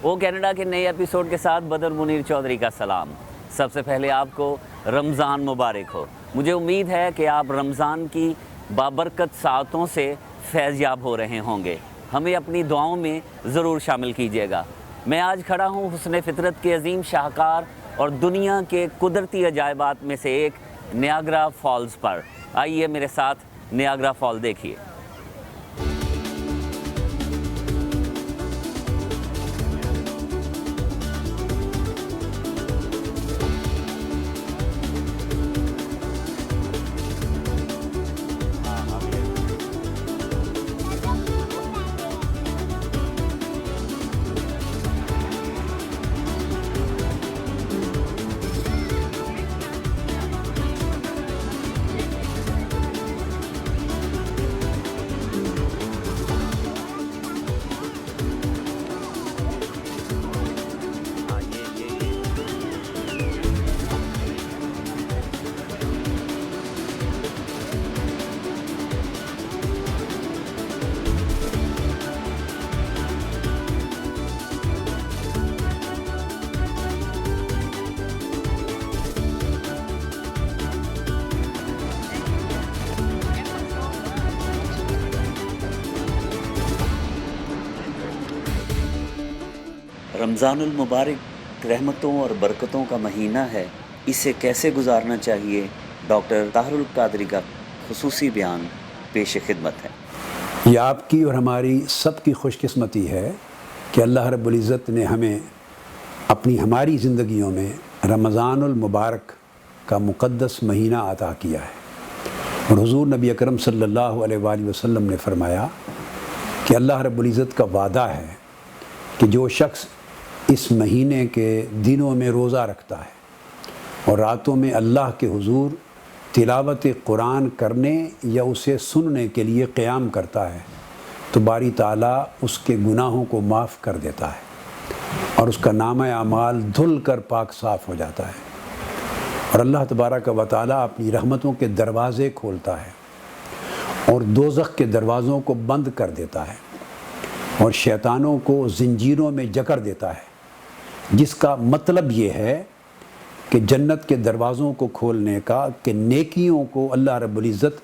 وہ کینیڈا کے نئے ایپیسوڈ کے ساتھ بدر منیر چودھری کا سلام۔ سب سے پہلے آپ کو رمضان مبارک ہو۔ مجھے امید ہے کہ آپ رمضان کی بابرکت ساعتوں سے فیض یاب ہو رہے ہوں گے۔ ہمیں اپنی دعاؤں میں ضرور شامل کیجیے گا۔ میں آج کھڑا ہوں حسن فطرت کے عظیم شاہکار اور دنیا کے قدرتی عجائبات میں سے ایک نیاگرا فالز پر۔ آئیے میرے ساتھ نیاگرا فال دیکھیے۔ رمضان المبارک رحمتوں اور برکتوں کا مہینہ ہے، اسے کیسے گزارنا چاہیے؟ ڈاکٹر طاہر القادری کا خصوصی بیان پیش خدمت ہے۔ یہ آپ کی اور ہماری سب کی خوش قسمتی ہے کہ اللہ رب العزت نے ہمیں ہماری زندگیوں میں رمضان المبارک کا مقدس مہینہ عطا کیا ہے۔ اور حضور نبی اکرم صلی اللہ علیہ وآلہ وسلم نے فرمایا کہ اللہ رب العزت کا وعدہ ہے کہ جو شخص اس مہینے کے دنوں میں روزہ رکھتا ہے اور راتوں میں اللہ کے حضور تلاوت قرآن کرنے یا اسے سننے کے لیے قیام کرتا ہے تو باری تعالیٰ اس کے گناہوں کو معاف کر دیتا ہے اور اس کا نامہ اعمال دھل کر پاک صاف ہو جاتا ہے، اور اللہ تبارک و تعالیٰ اپنی رحمتوں کے دروازے کھولتا ہے اور دوزخ کے دروازوں کو بند کر دیتا ہے اور شیطانوں کو زنجیروں میں جکڑ دیتا ہے، جس کا مطلب یہ ہے کہ جنت کے دروازوں کو کھولنے کا، کہ نیکیوں کو اللہ رب العزت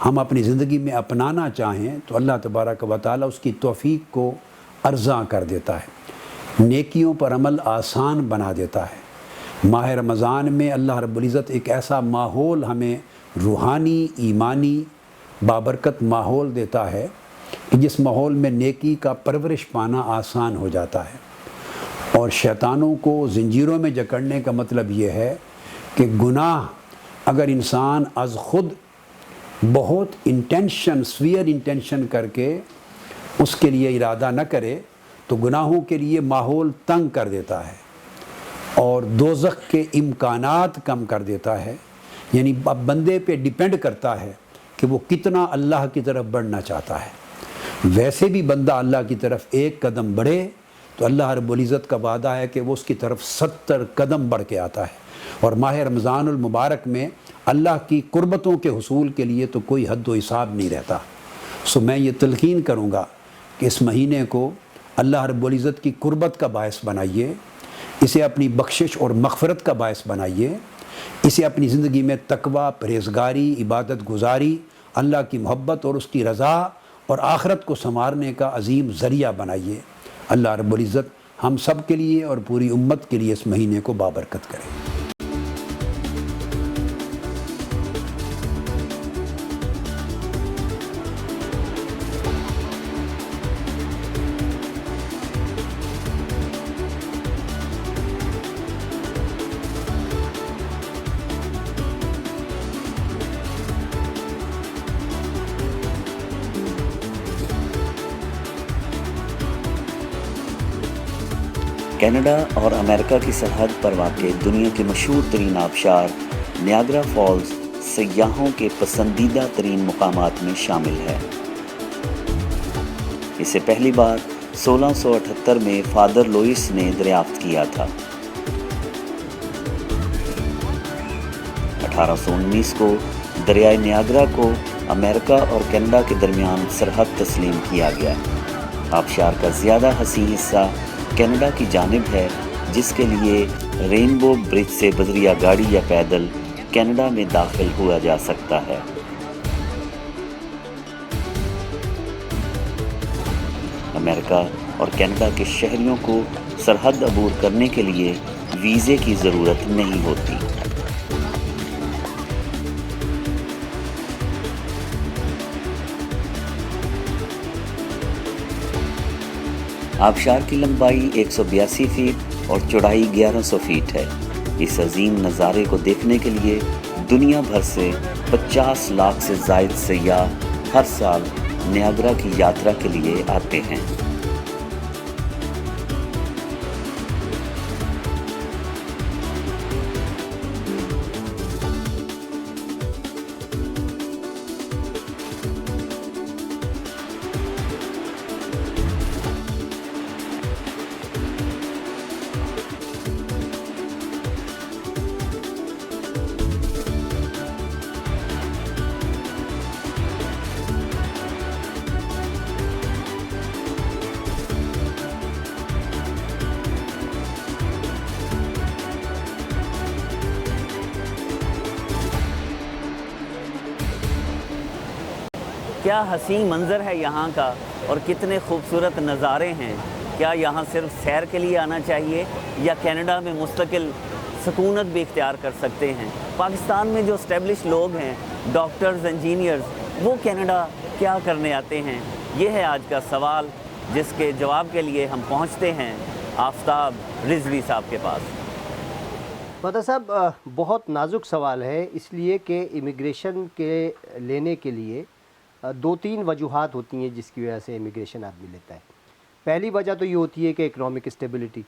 ہم اپنی زندگی میں اپنانا چاہیں تو اللہ تبارک و تعالیٰ اس کی توفیق کو ارزاں کر دیتا ہے، نیکیوں پر عمل آسان بنا دیتا ہے۔ ماہ رمضان میں اللہ رب العزت ایک ایسا ماحول ہمیں روحانی ایمانی بابرکت ماحول دیتا ہے کہ جس ماحول میں نیکی کا پرورش پانا آسان ہو جاتا ہے، اور شیطانوں کو زنجیروں میں جکڑنے کا مطلب یہ ہے کہ گناہ اگر انسان از خود بہت سویر انٹینشن کر کے اس کے لیے ارادہ نہ کرے تو گناہوں کے لیے ماحول تنگ کر دیتا ہے اور دوزخ کے امکانات کم کر دیتا ہے۔ یعنی اب بندے پہ ڈیپینڈ کرتا ہے کہ وہ کتنا اللہ کی طرف بڑھنا چاہتا ہے۔ ویسے بھی بندہ اللہ کی طرف ایک قدم بڑھے تو اللہ رب العزت کا وعدہ ہے کہ وہ اس کی طرف 70 قدم بڑھ کے آتا ہے، اور ماہ رمضان المبارک میں اللہ کی قربتوں کے حصول کے لیے تو کوئی حد و حساب نہیں رہتا۔ میں یہ تلقین کروں گا کہ اس مہینے کو اللہ رب العزت کی قربت کا باعث بنائیے، اسے اپنی بخشش اور مغفرت کا باعث بنائیے، اسے اپنی زندگی میں تقوی، پرہیزگاری، عبادت گزاری، اللہ کی محبت اور اس کی رضا اور آخرت کو سنوارنے کا عظیم ذریعہ بنائیے۔ اللہ رب العزت ہم سب کے لیے اور پوری امت کے لیے اس مہینے کو بابرکت کرے۔ کینیڈا اور امریکہ کی سرحد پر واقع دنیا کے مشہور ترین آبشار نیاگرا فالز سیاحوں کے پسندیدہ ترین مقامات میں شامل ہے۔ اسے پہلی بار 1678 میں فادر لوئس نے دریافت کیا تھا۔ 1819 کو دریائے نیاگرا کو امریکہ اور کینیڈا کے درمیان سرحد تسلیم کیا گیا۔ آبشار کا زیادہ حسین حصہ کینیڈا کی جانب ہے، جس کے لیے رینبو برج سے بذریعہ گاڑی یا پیدل کینیڈا میں داخل ہوا جا سکتا ہے۔ امریکہ اور کینیڈا کے شہریوں کو سرحد عبور کرنے کے لیے ویزے کی ضرورت نہیں ہوتی۔ آبشار کی لمبائی 182 فیٹ اور چوڑائی 1100 فیٹ ہے۔ اس عظیم نظارے کو دیکھنے کے لیے دنیا بھر سے 50 لاکھ سے زائد سیاح ہر سال نیاگرا کی یاترا کے لیے آتے ہیں۔ کیا حسین منظر ہے یہاں کا، اور کتنے خوبصورت نظارے ہیں۔ کیا یہاں صرف سیر کے لیے آنا چاہیے یا کینیڈا میں مستقل سکونت بھی اختیار کر سکتے ہیں؟ پاکستان میں جو اسٹیبلش لوگ ہیں، ڈاکٹرز، انجینئرز، وہ کینیڈا کیا کرنے آتے ہیں؟ یہ ہے آج کا سوال، جس کے جواب کے لیے ہم پہنچتے ہیں آفتاب رضوی صاحب کے پاس۔ بدر صاحب، بہت نازک سوال ہے، اس لیے کہ امیگریشن کے لینے کے لیے 2-3 وجوہات ہوتی ہیں جس کی وجہ سے امیگریشن آدمی لیتا ہے۔ پہلی وجہ تو یہ ہوتی ہے کہ اکنامک اسٹیبلٹی،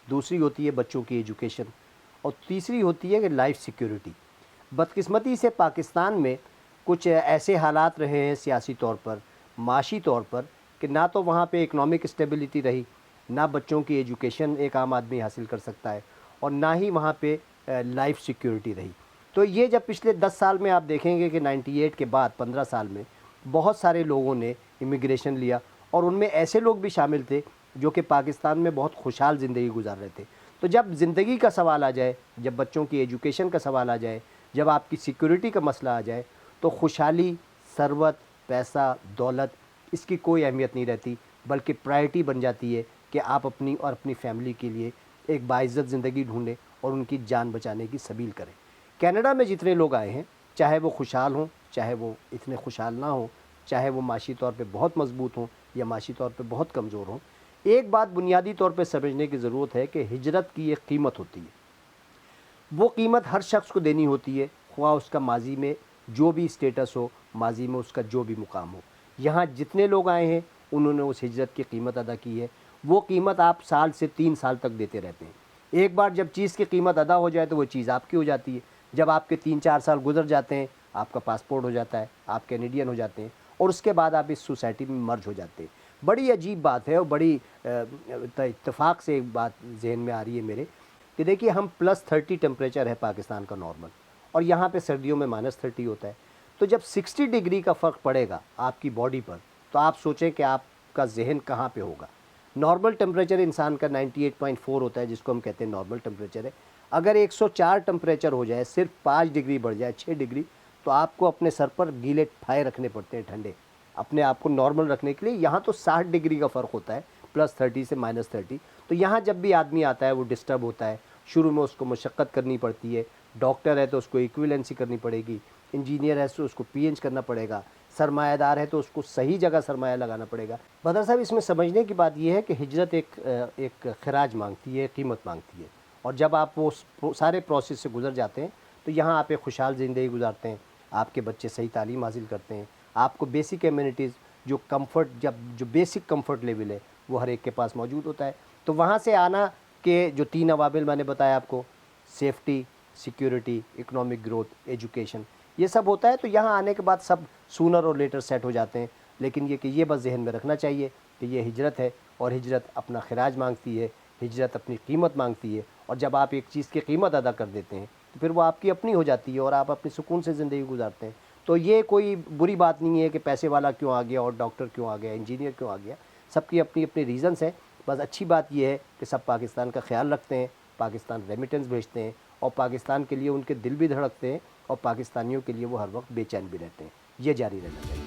دوسری ہوتی ہے بچوں کی ایجوکیشن، اور تیسری ہوتی ہے کہ لائف سیکیورٹی۔ بدقسمتی سے پاکستان میں کچھ ایسے حالات رہے ہیں سیاسی طور پر، معاشی طور پر، کہ نہ تو وہاں پہ اکنامک اسٹیبلٹی رہی، نہ بچوں کی ایجوکیشن ایک عام آدمی حاصل کر سکتا ہے، اور نہ ہی وہاں پہ لائف سیکیورٹی رہی۔ تو یہ جب پچھلے 10 سال میں آپ دیکھیں گے کہ 98 کے بعد 15 سال میں بہت سارے لوگوں نے امیگریشن لیا، اور ان میں ایسے لوگ بھی شامل تھے جو کہ پاکستان میں بہت خوشحال زندگی گزار رہے تھے۔ تو جب زندگی کا سوال آ جائے، جب بچوں کی ایجوکیشن کا سوال آ جائے، جب آپ کی سیکیورٹی کا مسئلہ آ جائے، تو خوشحالی، ثروت، پیسہ، دولت، اس کی کوئی اہمیت نہیں رہتی، بلکہ پرائرٹی بن جاتی ہے کہ آپ اپنی اور اپنی فیملی کے لیے ایک باعزت زندگی ڈھونڈیں اور ان کی جان بچانے کی سبیل کریں۔ کینیڈا میں جتنے لوگ آئے ہیں، چاہے وہ خوشحال ہوں، چاہے وہ اتنے خوشحال نہ ہوں، چاہے وہ معاشی طور پہ بہت مضبوط ہوں یا معاشی طور پہ بہت کمزور ہوں، ایک بات بنیادی طور پہ سمجھنے کی ضرورت ہے کہ ہجرت کی ایک قیمت ہوتی ہے۔ وہ قیمت ہر شخص کو دینی ہوتی ہے، خواہ اس کا ماضی میں جو بھی اسٹیٹس ہو، ماضی میں اس کا جو بھی مقام ہو۔ یہاں جتنے لوگ آئے ہیں انہوں نے اس ہجرت کی قیمت ادا کی ہے۔ وہ قیمت آپ سال سے 3 سال تک دیتے رہتے ہیں۔ ایک بار جب چیز کی قیمت ادا ہو جائے تو وہ چیز آپ کی ہو جاتی ہے۔ جب آپ کے 3-4 سال گزر جاتے ہیں، آپ کا پاسپورٹ ہو جاتا ہے، آپ کینیڈین ہو جاتے ہیں، اور اس کے بعد آپ اس سوسائٹی میں مرج ہو جاتے ہیں۔ بڑی عجیب بات ہے، اور بڑی اتفاق سے ایک بات ذہن میں آ رہی ہے میرے، کہ دیکھیے ہم +30 ٹیمپریچر ہے پاکستان کا نارمل، اور یہاں پہ سردیوں میں -30 ہوتا ہے۔ تو جب 60 ڈگری کا فرق پڑے گا آپ کی باڈی پر، تو آپ سوچیں کہ آپ کا ذہن کہاں پہ ہوگا۔ نارمل ٹیمپریچر انسان کا 98.4 ہوتا ہے، جس کو ہم کہتے ہیں نارمل ٹیمپریچر ہے۔ اگر 104 ٹیمپریچر ہو جائے، صرف 5 ڈگری بڑھ جائے، 6 ڈگری، تو آپ کو اپنے سر پر گیلے پھائے رکھنے پڑتے ہیں ٹھنڈے، اپنے آپ کو نارمل رکھنے کے لیے۔ یہاں تو 60 ڈگری کا فرق ہوتا ہے، +30 سے -30۔ تو یہاں جب بھی آدمی آتا ہے وہ ڈسٹرب ہوتا ہے، شروع میں اس کو مشقت کرنی پڑتی ہے۔ ڈاکٹر ہے تو اس کو ایکویلنسی کرنی پڑے گی، انجینئر ہے تو اس کو PH کرنا پڑے گا، سرمایہ دار ہے تو اس کو صحیح جگہ سرمایہ لگانا پڑے گا۔ بدر صاحب، اس میں سمجھنے کی بات یہ ہے کہ ہجرت ایک خراج مانگتی ہے، قیمت مانگتی ہے، اور جب آپ وہ سارے پروسیس سے گزر جاتے ہیں تو یہاں آپ ایک خوشحال زندگی گزارتے ہیں، آپ کے بچے صحیح تعلیم حاصل کرتے ہیں، آپ کو بیسک ایمینٹیز، جو بیسک کمفرٹ لیول ہے وہ ہر ایک کے پاس موجود ہوتا ہے۔ تو وہاں سے آنا کے جو 3 عوامل میں نے بتایا آپ کو، safety, security, economic growth, education, یہ سب ہوتا ہے، تو یہاں آنے کے بعد سب سونر اور لیٹر سیٹ ہو جاتے ہیں۔ لیکن یہ بس ذہن میں رکھنا چاہیے کہ یہ ہجرت ہے، اور ہجرت اپنا خراج مانگتی ہے، ہجرت اپنی قیمت مانگتی ہے، اور جب آپ ایک چیز کی قیمت ادا کر دیتے ہیں تو پھر وہ آپ کی اپنی ہو جاتی ہے، اور آپ اپنی سکون سے زندگی گزارتے ہیں۔ تو یہ کوئی بری بات نہیں ہے کہ پیسے والا کیوں آ گیا اور ڈاکٹر کیوں آ گیا، انجینئر کیوں آ گیا، سب کی اپنی اپنی ریزنس ہیں۔ بس اچھی بات یہ ہے کہ سب پاکستان کا خیال رکھتے ہیں، پاکستان ریمیٹنس بھیجتے ہیں اور پاکستان کے لیے ان کے دل بھی دھڑکتے ہیں اور پاکستانیوں کے لیے وہ ہر وقت بے چین بھی رہتے ہیں. یہ جاری رہنا چاہیے.